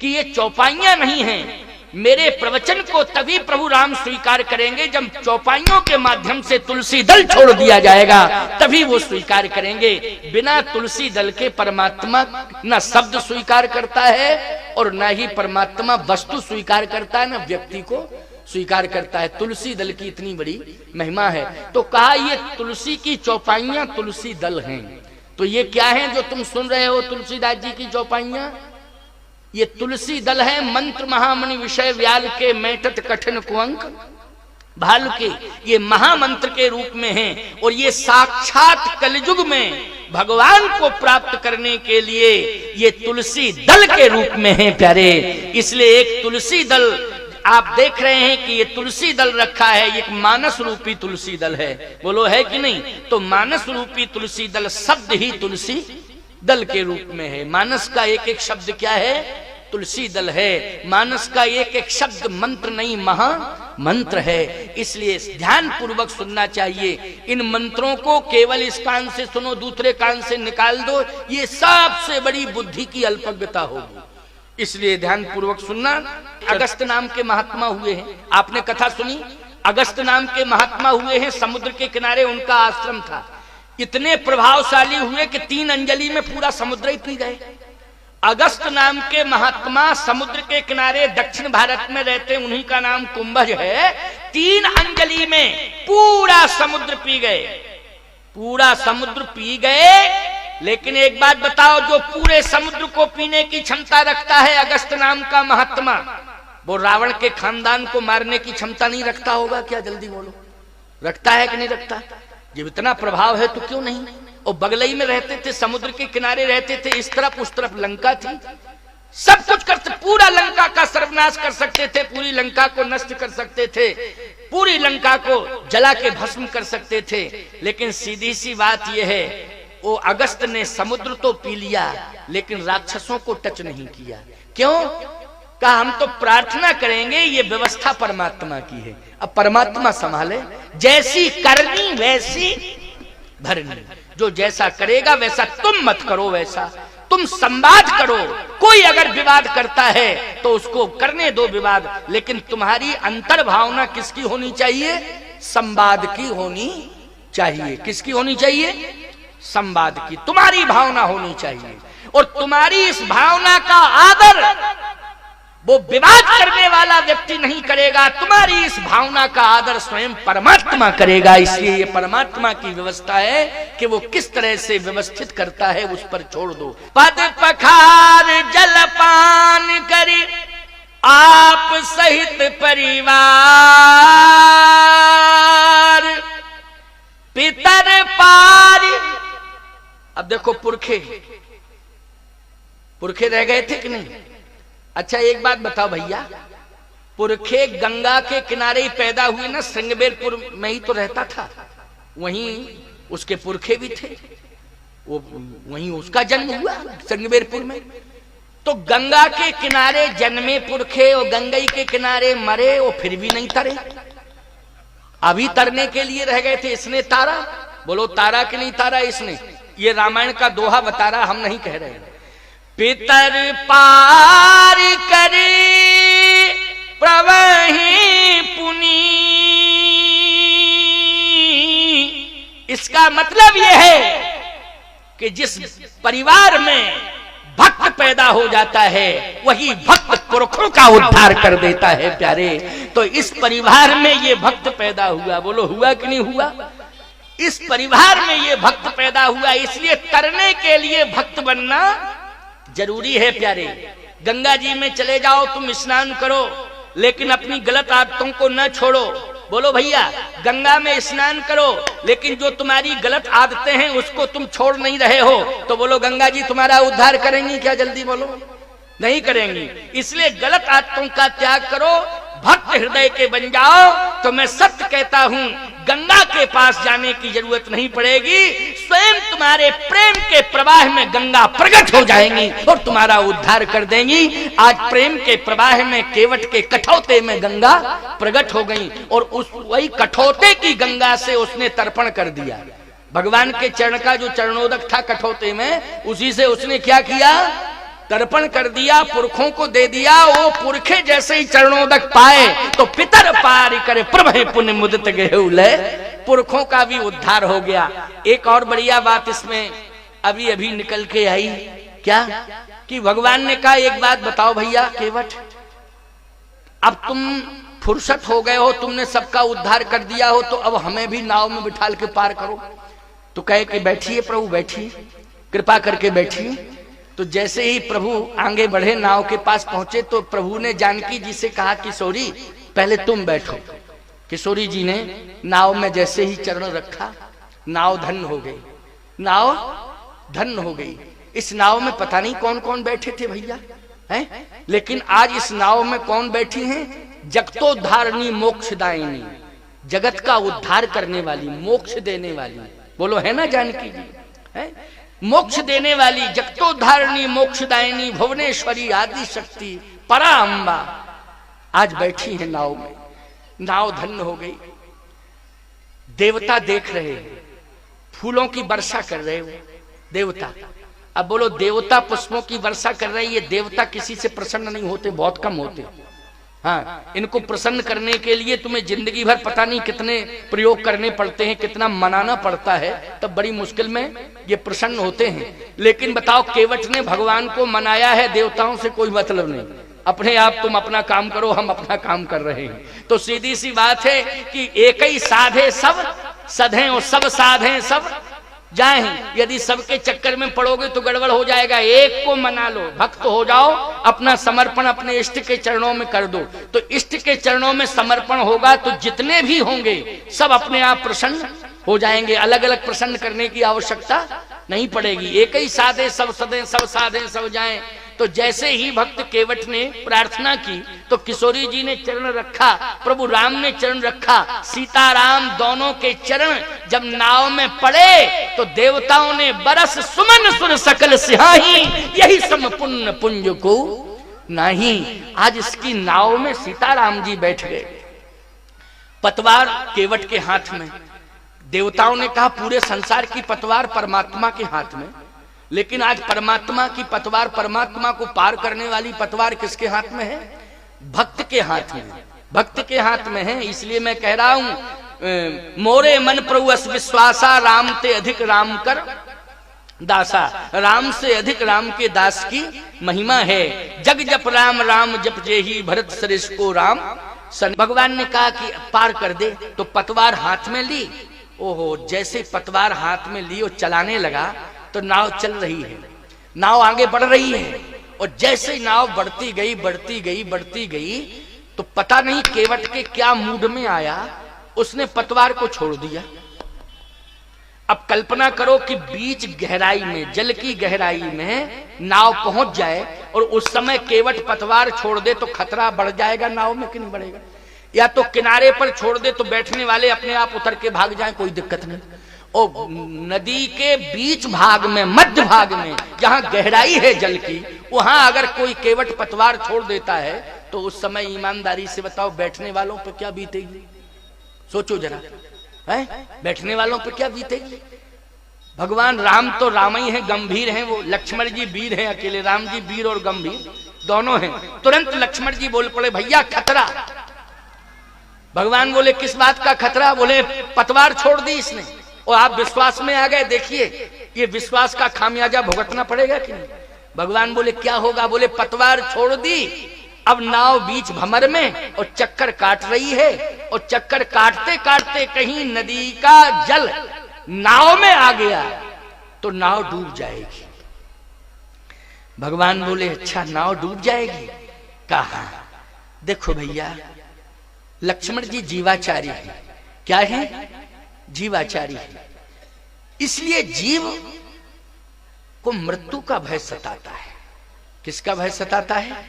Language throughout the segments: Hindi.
कि ये चौपाइयां नहीं हैं। मेरे प्रवचन को तभी प्रभु राम स्वीकार करेंगे जब चौपाइयों के माध्यम से तुलसी दल छोड़ दिया जाएगा, तभी वो स्वीकार करेंगे। बिना तुलसी दल के परमात्मा न शब्द स्वीकार करता है और न ही परमात्मा वस्तु स्वीकार करता है, न व्यक्ति को स्वीकार करता है। तुलसी दल की इतनी बड़ी महिमा है। तो कहा ये तुलसी की चौपाइयां तुलसी दल हैं। तो ये क्या है जो तुम सुन रहे हो तुलसीदास जी की चौपाइयां? ये तुलसी दल है। मंत्र महामणि विषय व्याल के मेटत कठिन कुअंक भाल के, ये महामंत्र के रूप में हैं। और ये साक्षात कलयुग में भगवान को प्राप्त करने के लिए ये तुलसी दल के रूप में हैं प्यारे। इसलिए एक तुलसी दल आप देख रहे हैं कि ये तुलसी दल रखा है, एक मानस रूपी तुलसी दल है। बोलो है कि नहीं? तो मानस रूपी तुलसी दल शब्द ही तुलसी दल के रूप में है। मानस का एक एक शब्द क्या है? तुलसी दल है। मानस का एक एक शब्द मंत्र नहीं, महा मंत्र है। इसलिए ध्यान पूर्वक सुनना चाहिए। इन मंत्रों को केवल इस कान से सुनो, दूसरे कान से निकाल दो, ये सबसे बड़ी बुद्धि की अल्पज्ञता होगी। इसलिए ध्यान पूर्वक सुनना। अगस्त नाम के महात्मा हुए हैं, आपने कथा सुनी? अगस्त नाम के महात्मा हुए हैं, समुद्र के किनारे उनका आश्रम था। इतने प्रभावशाली हुए कि 3 अंजलि में पूरा समुद्र ही पी गए। अगस्त नाम के महात्मा समुद्र के किनारे दक्षिण भारत में रहते, उन्हीं का नाम कुंभज है। 3 अंजलि में पूरा समुद्र पी गए, पूरा समुद्र पी गए। लेकिन एक बात बताओ, जो पूरे समुद्र को पीने की क्षमता रखता है अगस्त नाम का महात्मा, वो रावण के खानदान को मारने की क्षमता नहीं रखता होगा क्या? जल्दी बोलो, रखता है कि नहीं रखता? जब इतना प्रभाव है तो क्यों नहीं? और बगलई में रहते थे, समुद्र के किनारे रहते थे, इस तरफ उस तरफ लंका थी, सब कुछ करते, पूरा लंका का सर्वनाश कर सकते थे, पूरी लंका को नष्ट कर सकते थे, पूरी लंका को जला के भस्म कर सकते थे। लेकिन सीधी सी बात यह है, वो अगस्त ने समुद्र तो पी लिया लेकिन राक्षसों को टच नहीं किया। क्यों? कहा हम तो प्रार्थना करेंगे, ये व्यवस्था परमात्मा की है, अब परमात्मा संभाले। जैसी करनी वैसी भरनी, जो जैसा करेगा वैसा तुम मत करो, वैसा तुम संवाद करो। कोई अगर विवाद करता है तो उसको करने दो विवाद, लेकिन तुम्हारी अंतर भावना किसकी होनी चाहिए? संवाद की होनी चाहिए। किसकी होनी चाहिए? संवाद की। तुम्हारी भावना होनी चाहिए। और तुम्हारी इस भावना का आदर वो विवाद करने वाला व्यक्ति नहीं करेगा, तुम्हारी इस भावना का आदर स्वयं परमात्मा करेगा। इसलिए ये परमात्मा की व्यवस्था है कि वो किस तरह से व्यवस्थित करता है, उस पर छोड़ दो। पद पखार जलपान करी आप सहित परिवार, पितर पार। अब देखो, पुरखे रह गए थे कि नहीं? अच्छा एक बात बताओ भैया, पुरखे गंगा के किनारे ही पैदा हुए ना, श्रृंगबेरपुर में ही तो रहता था, वहीं उसके पुरखे भी थे, वो वहीं उसका जन्म हुआ श्रृंगबेरपुर में। तो गंगा के किनारे जन्मे पुरखे और गंगई के किनारे मरे, वो फिर भी नहीं तरे, अभी तरने के लिए रह गए थे। इसने तारा, बोलो तारा कि नहीं तारा इसने? ये रामायण का दोहा बता रहा, हम नहीं कह रहे। पितर पार करे प्रवहि पुनी, इसका मतलब यह है कि जिस परिवार में भक्त पैदा हो जाता है वही भक्त पुरखों का उद्धार कर देता है प्यारे। तो इस परिवार में ये भक्त पैदा हुआ, बोलो हुआ कि नहीं हुआ? इस परिवार में ये भक्त पैदा हुआ, इसलिए तरने के लिए भक्त बनना जरूरी है प्यारे। गंगा जी में चले जाओ, तुम स्नान करो, लेकिन अपनी गलत आदतों को न छोड़ो। बोलो भैया, गंगा में स्नान करो, लेकिन जो तुम्हारी गलत आदतें हैं उसको तुम छोड़ नहीं रहे हो, तो बोलो गंगा जी तुम्हारा उद्धार करेंगी क्या? जल्दी बोलो, नहीं करेंगी। इसलिए गलत आदतों का त्याग करो, भक्त हृदय के बन जाओ। तो मैं सत्य कहता हूं, गंगा के पास जाने की जरूरत नहीं पड़ेगी, स्वयं तुम्हारे प्रेम के प्रवाह में गंगा प्रकट हो जाएंगी और तुम्हारा उद्धार कर देंगी। आज प्रेम के प्रवाह में केवट के कठौते में गंगा प्रकट हो गई और उस वही कठौते की गंगा से उसने तर्पण कर दिया। भगवान के चरण का जो चरणोदक था कठौते में, उसी से उसने क्या किया? तर्पण कर दिया, पुरखों को दे दिया। वो पुरखे जैसे ही चरणोदक पाए तो पितर पार करे प्रभे पुण्य मुदित गेहुले, पुरखों का भी उद्धार हो गया। एक और बढ़िया बात इसमें अभी अभी निकल के आई, क्या कि भगवान ने कहा एक बात बताओ भैया केवट, अब तुम फुर्सत हो गए हो, तुमने सबका उद्धार कर दिया हो, तो अब हमें भी नाव में बिठाल के पार करो। तो कहे कि बैठिए प्रभु बैठिए, कृपा करके बैठिए। तो जैसे ही प्रभु आगे बढ़े, नाव के पास पहुंचे, तो प्रभु ने जानकी जी से कहा किशोरी पहले तुम बैठो। किशोरी जी ने नाव में जैसे ही चरण रखा, नाव धन्य हो गई, नाव धन्य हो गई। इस नाव में पता नहीं कौन कौन बैठे थे भैया, हैं? लेकिन आज इस नाव में कौन बैठी हैं? जगतोद्धारिणी मोक्षदायिनी, जगत का उद्धार करने वाली, मोक्ष देने वाली, बोलो है ना जानकी जी, है? मोक्ष देने वाली, जगतोद्धारिणी मोक्षदायिनी भुवनेश्वरी आदि शक्ति परा अम्बा आज बैठी है नाव में। नाव धन्य हो गई। देवता देख रहे हैं, फूलों की वर्षा कर रहे हो देवता। अब बोलो देवता पुष्पों की वर्षा कर रहे, ये देवता किसी से प्रसन्न नहीं होते, बहुत कम होते। हाँ, इनको प्रसन्न करने के लिए तुम्हें जिंदगी भर पता नहीं कितने प्रयोग करने पड़ते हैं, कितना मनाना पड़ता है, तब बड़ी मुश्किल में ये प्रसन्न होते हैं। लेकिन बताओ केवट ने भगवान को मनाया है, देवताओं से कोई मतलब नहीं, अपने आप तुम अपना काम करो, हम अपना काम कर रहे हैं। तो सीधी सी बात है कि एक ही साधे सब सधे और सब साधे सब जाए। यदि सबके चक्कर में पड़ोगे तो गड़बड़ हो जाएगा। एक को मना लो, भक्त हो जाओ, अपना समर्पण अपने इष्ट के चरणों में कर दो। तो इष्ट के चरणों में समर्पण होगा तो जितने भी होंगे सब अपने आप प्रसन्न हो जाएंगे। अलग अलग प्रसन्न करने की आवश्यकता नहीं पड़ेगी। एक ही साधे सब सदे, सब साधे सब जाएं। तो जैसे ही भक्त केवट ने प्रार्थना की तो किशोरी जी ने चरण रखा, प्रभु राम ने चरण रखा, सीताराम दोनों के चरण जब नाव में पड़े तो देवताओं ने बरस सुमन सुर सकल सिहाही, यही सम पुण्य पुंज को नहीं। आज इसकी नाव में सीताराम जी बैठ गए, पतवार केवट के हाथ में। देवताओं ने कहा पूरे संसार की पतवार परमात्मा के हाथ में, लेकिन आज परमात्मा की पतवार, परमात्मा को पार करने वाली पतवार किसके हाथ में है? भक्त के हाथ में, भक्त के हाथ में है। इसलिए मैं कह रहा हूं, मोरे मन प्रभु विश्वासा, राम ते अधिक राम कर दासा। राम से अधिक राम के दास की महिमा है। जग जप राम राम जप जेही, भरत सरेश को राम सन। भगवान ने कहा कि पार कर दे, तो पतवार हाथ में ली। ओहो, जैसे पतवार हाथ में ली और चलाने लगा तो नाव चल रही है, नाव आगे बढ़ रही है। और जैसे नाव बढ़ती गई बढ़ती गई बढ़ती गई तो पता नहीं केवट के क्या मूड में आया, उसने पतवार को छोड़ दिया। अब कल्पना करो कि बीच गहराई में, जल की गहराई में नाव पहुंच जाए और उस समय केवट पतवार छोड़ दे तो खतरा बढ़ जाएगा नाव में कि नहीं बढ़ेगा? या तो किनारे पर छोड़ दे तो बैठने वाले अपने आप उतर के भाग जाएं, कोई दिक्कत नहीं। और नदी के बीच भाग में, मध्य भाग में, जहां गहराई है जल की, वहां अगर कोई केवट पतवार छोड़ देता है तो उस समय ईमानदारी से बताओ बैठने वालों पर क्या बीतेगी? सोचो जरा, है बैठने वालों पर क्या बीतेगी? भगवान राम तो राम ही है, गंभीर हैं वो। लक्ष्मण जी वीर हैं अकेले, राम जी वीर और गंभीर दोनों हैं। तुरंत लक्ष्मण जी बोल पड़े भैया खतरा। भगवान बोले किस बात का खतरा? बोले पतवार छोड़ दी इसने और आप विश्वास में आ गए, देखिए ये विश्वास का खामियाजा भुगतना पड़ेगा कि नहीं? भगवान बोले क्या होगा? बोले पतवार छोड़ दी, अब नाव बीच भंवर में और चक्कर काट रही है, और चक्कर काटते काटते कहीं नदी का जल नाव में आ गया तो नाव डूब जाएगी। भगवान बोले अच्छा नाव डूब जाएगी? कहा देखो भैया, लक्ष्मण जी जीवाचारी है। क्या है? जीवाचारी है। इसलिए जीव को मृत्यु का भय सताता है। किसका भय सताता है?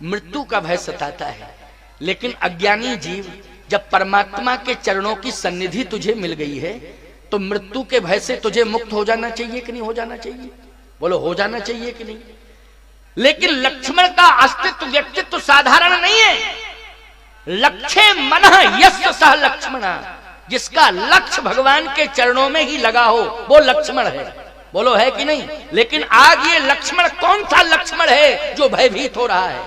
मृत्यु का भय सताता है। लेकिन अज्ञानी जीव, जब परमात्मा के चरणों की सन्निधि तुझे मिल गई है तो मृत्यु के भय से तुझे मुक्त हो जाना चाहिए कि नहीं हो जाना चाहिए? बोलो हो जाना चाहिए कि नहीं? लेकिन लक्ष्मण का अस्तित्व, व्यक्तित्व साधारण नहीं है। लक्ष्य मन यस्य सह लक्ष्मण, जिसका लक्ष्य भगवान के चरणों में ही लगा हो वो लक्ष्मण है। बोलो है कि नहीं? लेकिन आज ये लक्ष्मण कौन सा लक्ष्मण है जो भयभीत हो रहा है?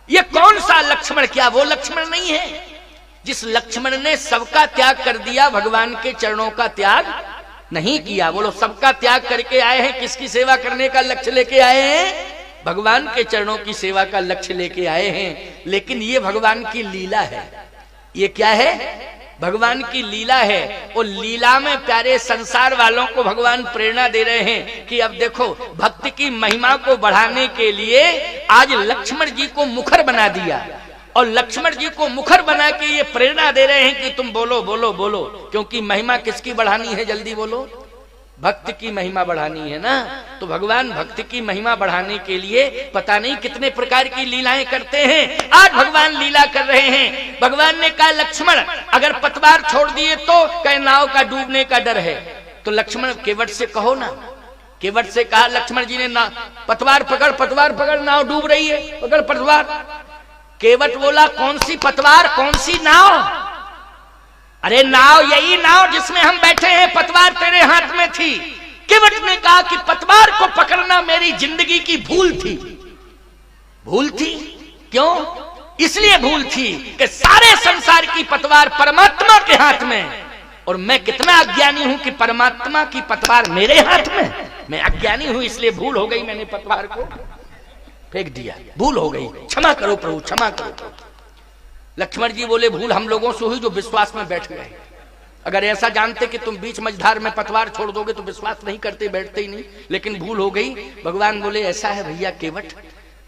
ये कौन सा लक्ष्मण? क्या वो लक्ष्मण नहीं है जिस लक्ष्मण ने सबका त्याग कर दिया, भगवान के चरणों का त्याग नहीं किया? बोलो, सबका त्याग करके आए हैं, किसकी सेवा करने का लक्ष्य लेके आए हैं? भगवान के चरणों की सेवा का लक्ष्य लेके आए हैं। लेकिन ये भगवान की लीला है। ये क्या है? भगवान की लीला है। और लीला में प्यारे संसार वालों को भगवान प्रेरणा दे रहे हैं कि अब देखो, भक्ति की महिमा को बढ़ाने के लिए आज लक्ष्मण जी को मुखर बना दिया, और लक्ष्मण जी को मुखर बना के ये प्रेरणा दे रहे हैं कि तुम बोलो बोलो बोलो। क्योंकि महिमा किसकी बढ़ानी है? जल्दी बोलो। भक्ति की महिमा बढ़ानी है ना। तो भगवान भक्ति की महिमा बढ़ाने के लिए पता नहीं कितने प्रकार की लीलाएं करते हैं। आज भगवान लीला कर रहे हैं। भगवान ने कहा लक्ष्मण अगर पतवार छोड़ दिए तो कहे नाव का डूबने का डर है। तो लक्ष्मण केवट से कहो ना। केवट से कहा, लक्ष्मण जी ने ना पतवार पकड़, नाव डूब रही है, पकड़ पतवार। केवट बोला, कौन सी पतवार, कौन सी नाव? अरे नाव यही नाव जिसमें हम बैठे हैं, पतवार तेरे हाथ में थी। केवट ने कहा कि पतवार को पकड़ना मेरी जिंदगी की भूल थी। भूल थी? क्यों? इसलिए भूल थी कि सारे संसार की पतवार परमात्मा के हाथ में, और मैं कितना अज्ञानी हूं कि परमात्मा की पतवार मेरे हाथ में। मैं अज्ञानी हूं, इसलिए भूल हो गई, मैंने पतवार को फेंक दिया, भूल हो गई, क्षमा करो प्रभु, क्षमा करो। लक्ष्मण जी बोले, भूल हम लोगों से हुई जो विश्वास में बैठ गए। अगर ऐसा जानते कि तुम बीच मझधार में पतवार छोड़ दोगे तो विश्वास नहीं करते, बैठते ही नहीं, लेकिन भूल हो गई। भगवान बोले, ऐसा है भैया केवट,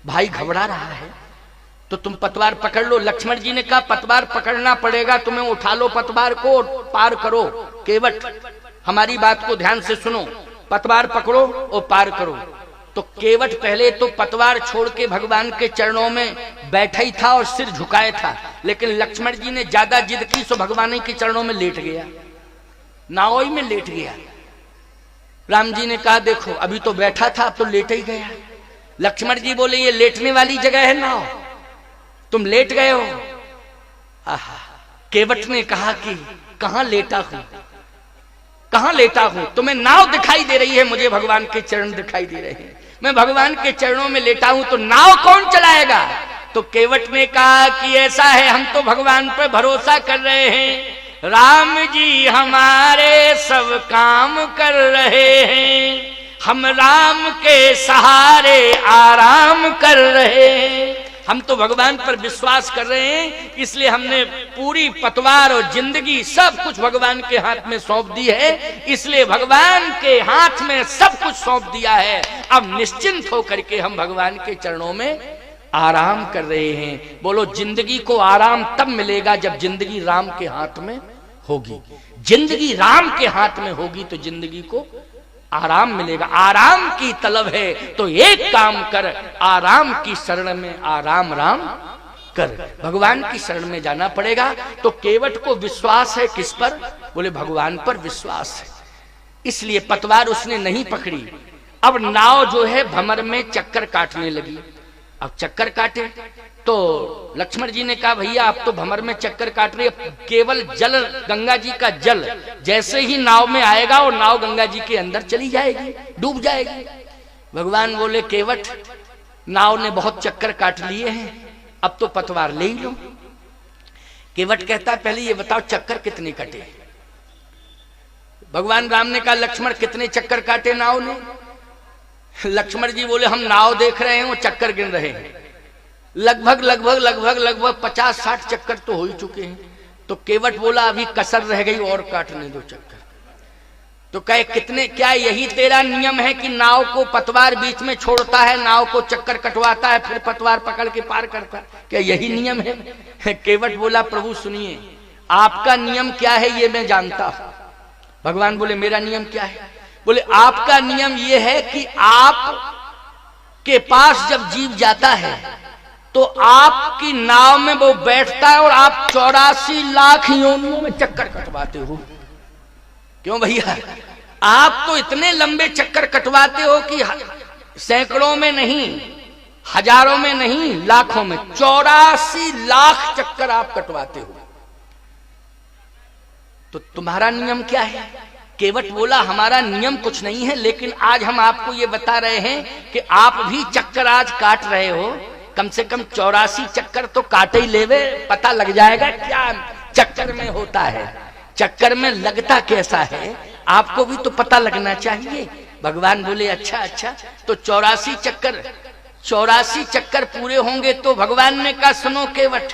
भाई घबरा रहा है तो तुम पतवार पकड़ लो। लक्ष्मण जी ने कहा, पतवार पकड़ना पड़ेगा, तुम्हें उठा लो पतवार को और पार करो। केवट हमारी बात को ध्यान से सुनो, पतवार पकड़ो और पार करो। तो केवट पहले तो पतवार छोड़ के भगवान के चरणों में बैठा ही था और सिर झुकाए था, लेकिन लक्ष्मण जी ने ज्यादा जिद की तो भगवान के चरणों में लेट गया, नाव में लेट गया। राम जी ने कहा, देखो अभी तो बैठा था, अब तो लेट ही गया। लक्ष्मण जी बोले, ये लेटने वाली जगह है नाव, तुम लेट गए हो। आहा, केवट ने कहा कि कहां लेटा हूं, कहां लेटा हूं? तुम्हें नाव दिखाई दे रही है, मुझे भगवान के चरण दिखाई दे रहे हैं। मैं भगवान के चरणों में लेटा हूं तो नाव कौन चलाएगा? तो केवट ने कहा कि ऐसा है, हम तो भगवान पर भरोसा कर रहे हैं, राम जी हमारे सब काम कर रहे हैं, हम राम के सहारे आराम कर रहे हैं। हम तो भगवान पर विश्वास कर रहे हैं, इसलिए हमने पूरी पतवार और जिंदगी सब कुछ भगवान के हाथ में सौंप दी है। इसलिए भगवान के हाथ में सब कुछ सौंप दिया है। अब निश्चिंत होकर के हम भगवान के चरणों में आराम कर रहे हैं। बोलो, जिंदगी को आराम तब मिलेगा जब जिंदगी राम के हाथ में होगी। जिंदगी राम के हाथ में होगी तो जिंदगी को आराम मिलेगा। आराम की तलब है तो एक काम कर, आराम की शरण में आराम राम कर। भगवान की शरण में जाना पड़ेगा। तो केवट को विश्वास है किस पर? बोले भगवान पर विश्वास है, इसलिए पतवार उसने नहीं पकड़ी। अब नाव जो है भंवर में चक्कर काटने लगी। अब चक्कर काटे तो लक्ष्मण जी ने कहा, भैया आप तो भंवर में चक्कर काट रहे, केवल जल, गंगा जी का जल जैसे ही नाव में आएगा और नाव गंगा जी के अंदर चली जाएगी, डूब जाएगी। भगवान बोले, केवट नाव ने बहुत चक्कर काट लिए हैं, अब तो पतवार ले ही लो। केवट कहता, पहले ये बताओ चक्कर कितने कटे? भगवान राम ने कहा, लक्ष्मण कितने चक्कर काटे नाव ने? लक्ष्मण जी बोले, हम नाव देख रहे हैं, वो चक्कर गिन रहे हैं, लगभग 50-60 चक्कर तो हो ही चुके हैं। तो केवट बोला, अभी कसर रह गई और काटने दो चक्कर। तो कहे, कितने? क्या यही तेरा नियम है कि नाव को पतवार बीच में छोड़ता है, नाव को चक्कर कटवाता है, फिर पतवार पकड़ के पार करता है? क्या यही नियम है? केवट बोला, प्रभु सुनिए, आपका नियम क्या है ये मैं जानता हूं। भगवान बोले, मेरा नियम क्या है? बोले, आपका नियम ये है कि आप के पास जब जीव जाता है तो आपकी नाव में वो बैठता है और आप 84 लाख योनियों में चक्कर कटवाते हो। क्यों भैया? आप तो इतने लंबे चक्कर कटवाते हो कि सैकड़ों में नहीं, हजारों में नहीं, लाखों में 84 लाख चक्कर आप कटवाते हो। तो तुम्हारा नियम क्या है? केवट बोला हमारा नियम कुछ नहीं है, लेकिन आज हम आपको ये बता रहे हैं कि आप भी चक्कर आज काट रहे हो, कम से कम 84 चक्कर तो काटे ही लेवे, पता लग जाएगा क्या चक्कर में होता है, चक्कर में लगता कैसा है, आपको भी तो पता लगना चाहिए। भगवान बोले अच्छा अच्छा, तो 84 चक्कर पूरे होंगे। तो भगवान ने कहा सुनो केवट,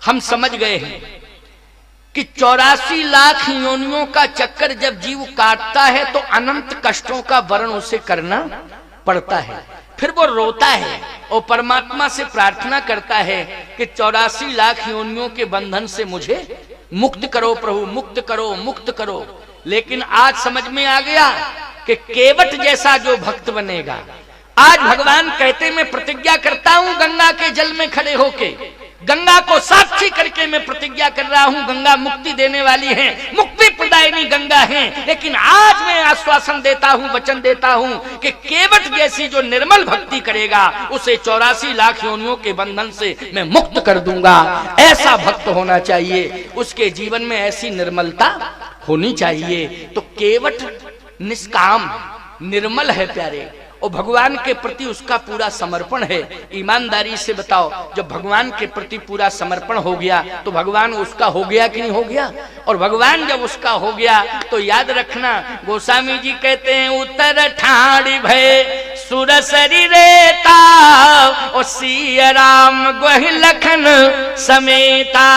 हम समझ गए हैं कि 84 लाख योनियों का चक्कर जब जीव काटता है तो अनंत कष्टों का वर्ण उसे करना पड़ता है। फिर वो रोता है और परमात्मा से प्रार्थना करता है कि 84 लाख योनियों के बंधन से मुझे मुक्त करो प्रभु, मुक्त करो, मुक्त करो। लेकिन आज समझ में आ गया कि केवट जैसा जो भक्त बनेगा, आज भगवान कहते मैं प्रतिज्ञा करता हूं गंगा के जल में खड़े होके, गंगा को साक्षी करके मैं प्रतिज्ञा कर रहा हूं, गंगा मुक्ति देने वाली है, मुक्ति प्रदायिनी गंगा है। लेकिन आज मैं आश्वासन देता हूं, वचन देता हूं कि केवट जैसी जो निर्मल भक्ति करेगा उसे 84 लाख योनियों के बंधन से मैं मुक्त कर दूंगा। ऐसा भक्त होना चाहिए, उसके जीवन में ऐसी निर्मलता होनी चाहिए। तो केवट निष्काम निर्मल है प्यारे, और भगवान के प्रति उसका पूरा समर्पण है। ईमानदारी से बताओ, जब भगवान के प्रति पूरा समर्पण हो गया तो भगवान उसका हो गया कि नहीं हो गया? और भगवान जब उसका हो गया तो याद रखना, गोस्वामी जी कहते हैं उतर ठाड़ी भय सुरसरी रेता और सिया राम गोहि लखन समेता।